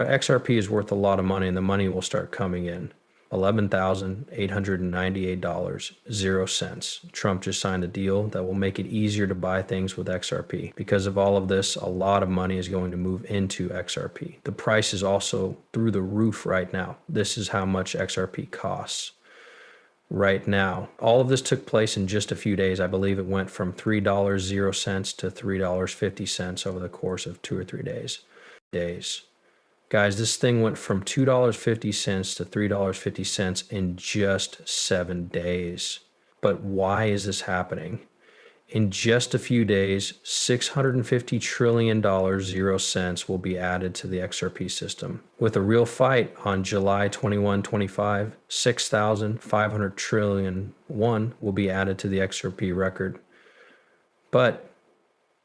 XRP is worth a lot of money and the money will start coming in. $11,898.00. Trump just signed a deal that will make it easier to buy things with XRP. Because of all of this, a lot of money is going to move into XRP. The price is also through the roof right now. This is how much XRP costs right now. All of this took place in just a few days. I believe it went from $3.00 to $3.50 over the course of 2 or 3 days. Guys, this thing went from $2.50 to $3.50 in just 7 days. But why is this happening? In just a few days, $650 trillion 0 cents will be added to the XRP system. With a real fight on July 21, 25, 6,500 trillion won will be added to the XRP record. But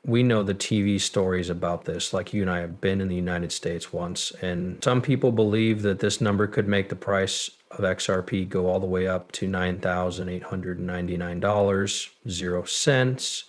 we know the TV stories about this, like you and I have been in the United States once, and some people believe that this number could make the price of XRP go all the way up to $9,899.00.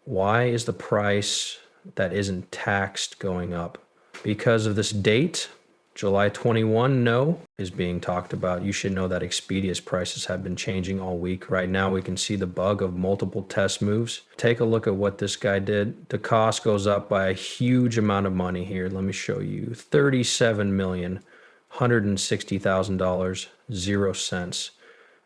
Why is the price that isn't taxed going up? Because of this date, July 21, no, is being talked about. You should know that Expedia's prices have been changing all week. Right now, we can see the bug of multiple test moves. Take a look at what this guy did. The cost goes up by a huge amount of money here. Let me show you. $37,160,000.00.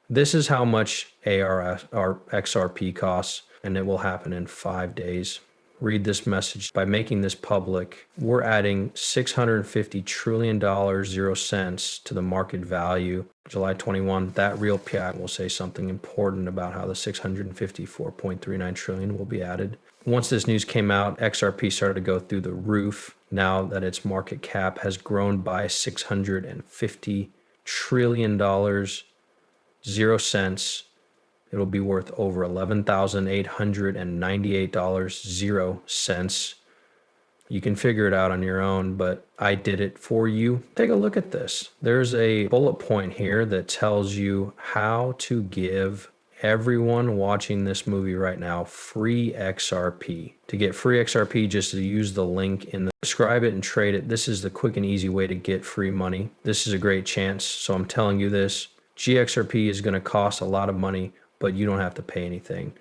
This is how much XRP costs, and it will happen in 5 days. Read this message. By making this public, we're adding $650 trillion 0 cents to the market value. July 21, that real PI will say something important about how the 654.39 trillion will be added. Once this news came out, XRP started to go through the roof. Now that its market cap has grown by $650 trillion 0 cents, it'll be worth over $11,898.00. You can figure it out on your own, but I did it for you. Take a look at this. There's a bullet point here that tells you how to give everyone watching this movie right now free XRP. To get free XRP, just to use the link in the subscribe it and trade it. This is the quick and easy way to get free money. This is a great chance, so I'm telling you this. GXRP is going to cost a lot of money, but you don't have to pay anything.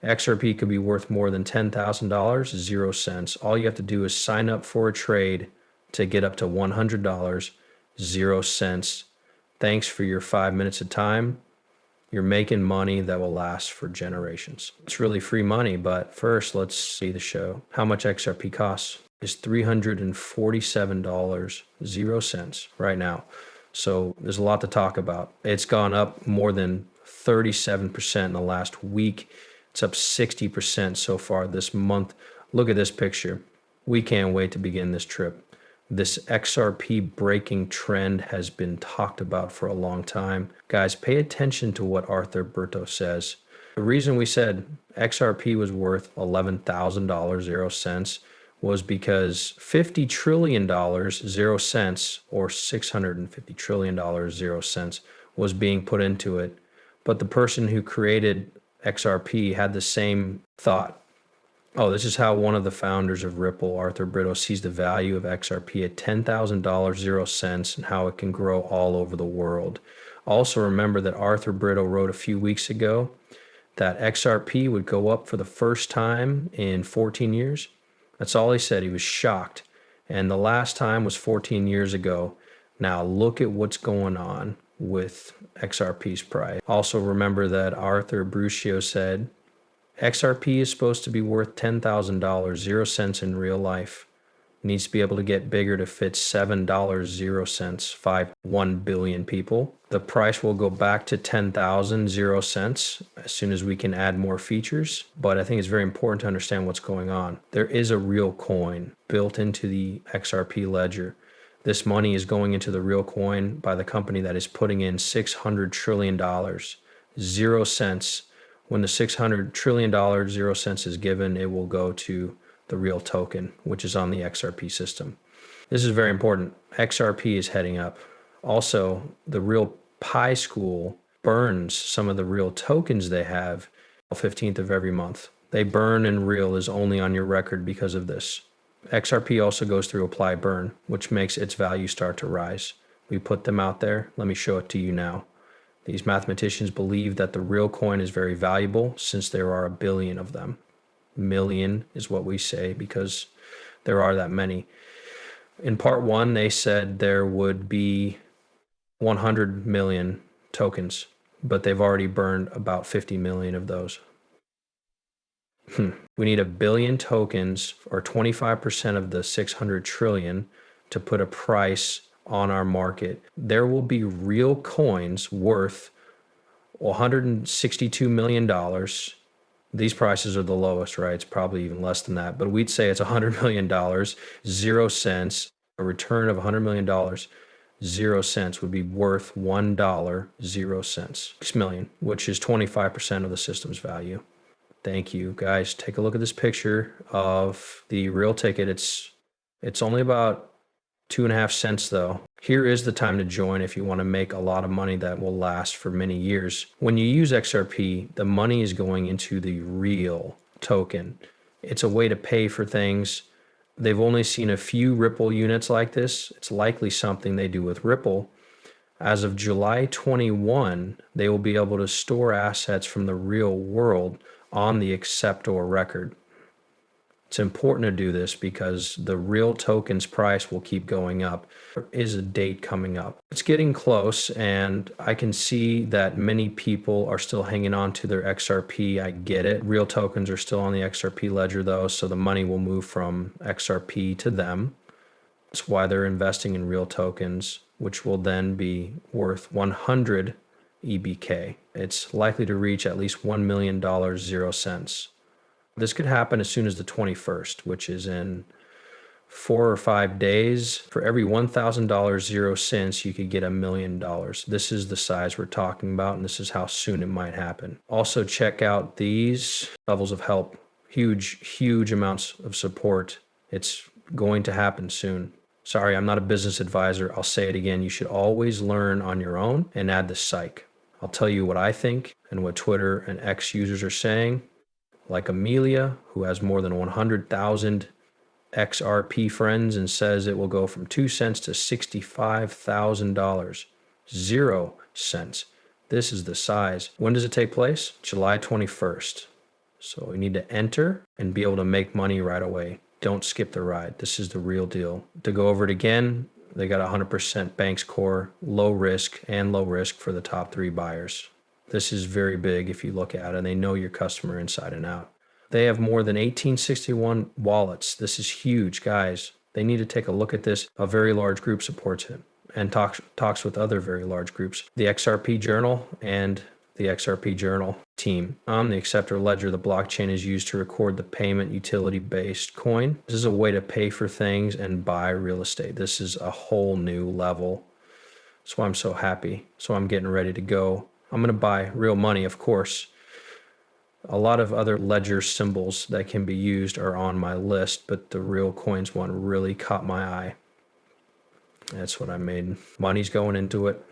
XRP could be worth more than $10,000, 0 cents. All you have to do is sign up for a trade to get up to $100, 0 cents. Thanks for your 5 minutes of time. You're making money that will last for generations. It's really free money, but first let's see the show. How much XRP costs is $347, 0 cents right now. So there's a lot to talk about. It's gone up more than 37% in the last week. It's up 60% so far this month. Look at this picture. We can't wait to begin this trip. This XRP breaking trend has been talked about for a long time. Guys, pay attention to what Arthur Berto says. The reason we said XRP was worth $11,000 0 cents was because $50 trillion 0 cents or $650 trillion 0 cents was being put into it. But the person who created XRP had the same thought. Oh, this is how one of the founders of Ripple, Arthur Brito, sees the value of XRP at $10,000 0 cents and how it can grow all over the world. Also remember that Arthur Brito wrote a few weeks ago that XRP would go up for the first time in 14 years. That's all he said. He was shocked. And the last time was 14 years ago. Now look at what's going on with XRP's price. Also remember that Arthur Bruscio said XRP is supposed to be worth $10,000 0 cents in real life. It needs to be able to get bigger to fit $7 0 cents, 1 billion people. The price will go back to 10,000 0 cents as soon as we can add more features. But I think it's very important to understand what's going on. There is a real coin built into the XRP ledger. This money is going into the real coin by the company that is putting in $600 trillion, 0 cents. When the $600 trillion 0 cents is given, it will go to the real token, which is on the XRP system. This is very important. XRP is heading up. Also, the real Pi School burns some of the real tokens they have on the 15th of every month. They burn, and real is only on your record because of this. XRP also goes through apply burn, which makes its value start to rise. We put them out there. Let me show it to you now. These mathematicians believe that the real coin is very valuable since there are a billion of them. Million is what we say because there are that many. In part one, they said there would be 100 million tokens, but they've already burned about 50 million of those. We need a billion tokens or 25% of the 600 trillion to put a price on our market. There will be real coins worth $162 million. These prices are the lowest, right? It's probably even less than that, but we'd say it's $100 million, 0 cents. A return of $100 million, 0 cents would be worth $1, 0 cents. 6 million, which is 25% of the system's value. Thank you, guys. Take a look at this picture of the real ticket. It's only about 2.5 cents though. Here is the time to join if you want to make a lot of money that will last for many years. When you use XRP, the money is going into the real token. It's a way to pay for things. They've only seen a few Ripple units like this. It's likely something they do with Ripple. As of July 21, they will be able to store assets from the real world on the acceptor record. It's important to do this because the real token's price will keep going up. There is a date coming up. It's getting close, and I can see that many people are still hanging on to their XRP. I get it. Real tokens are still on the XRP ledger though, so the money will move from XRP to them. That's why they're investing in real tokens, which will then be worth 100 EBK. It's likely to reach at least $1 million, 0 cents. This could happen as soon as the 21st, which is in 4 or 5 days. For every $1,000, 0 cents, you could get $1 million. This is the size we're talking about, and this is how soon it might happen. Also, check out these levels of help. Huge, huge amounts of support. It's going to happen soon. Sorry, I'm not a business advisor. I'll say it again. You should always learn on your own and add the psych. I'll tell you what I think and what Twitter and X users are saying. Like Amelia, who has more than 100,000 XRP friends and says it will go from 2 cents to $65,000. 0 cents. This is the size. When does it take place? July 21st. So we need to enter and be able to make money right away. Don't skip the ride. This is the real deal. To go over it again, they got 100% Banks Core, low risk for the top 3 buyers. This is very big if you look at it, and they know your customer inside and out. They have more than 1861 wallets. This is huge, guys. They need to take a look at this. A very large group supports it and talks with other very large groups. The XRP Journal and the XRP Journal team. On the acceptor ledger, the blockchain is used to record the payment utility-based coin. This is a way to pay for things and buy real estate. This is a whole new level. That's why I'm so happy. So I'm getting ready to go. I'm going to buy real money, of course. A lot of other ledger symbols that can be used are on my list, but the real coins one really caught my eye. That's what I made. Money's going into it.